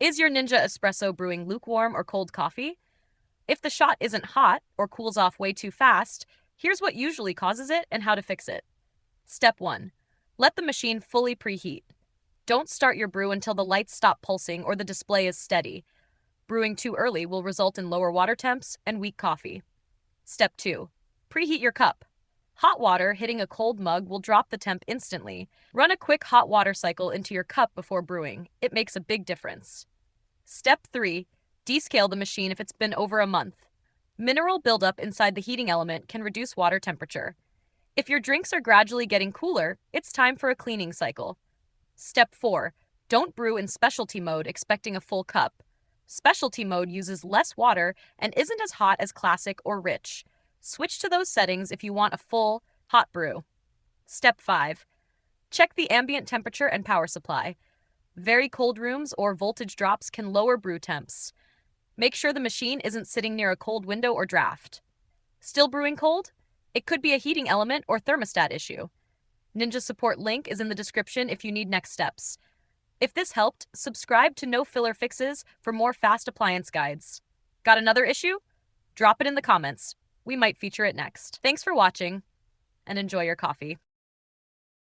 Is your Ninja Espresso brewing lukewarm or cold coffee? If the shot isn't hot or cools off way too fast, here's what usually causes it and how to fix it. Step 1. Let the machine fully preheat. Don't start your brew until the lights stop pulsing or the display is steady. Brewing too early will result in lower water temps and weak coffee. Step 2. Preheat your cup. Hot water hitting a cold mug will drop the temp instantly. Run a quick hot water cycle into your cup before brewing. It makes a big difference. Step 3. Descale the machine if it's been over a month. Mineral buildup inside the heating element can reduce water temperature. If your drinks are gradually getting cooler, it's time for a cleaning cycle. Step 4. Don't brew in specialty mode expecting a full cup. Specialty mode uses less water and isn't as hot as classic or rich. Switch to those settings if you want a full, hot brew. Step 5. Check the ambient temperature and power supply. Very cold rooms or voltage drops can lower brew temps. Make sure the machine isn't sitting near a cold window or draft. Still brewing cold? It could be a heating element or thermostat issue. Ninja support link is in the description if you need next steps. If this helped, subscribe to No Filler Fixes for more fast appliance guides. Got another issue? Drop it in the comments. We might feature it next. Thanks for watching, and enjoy your coffee.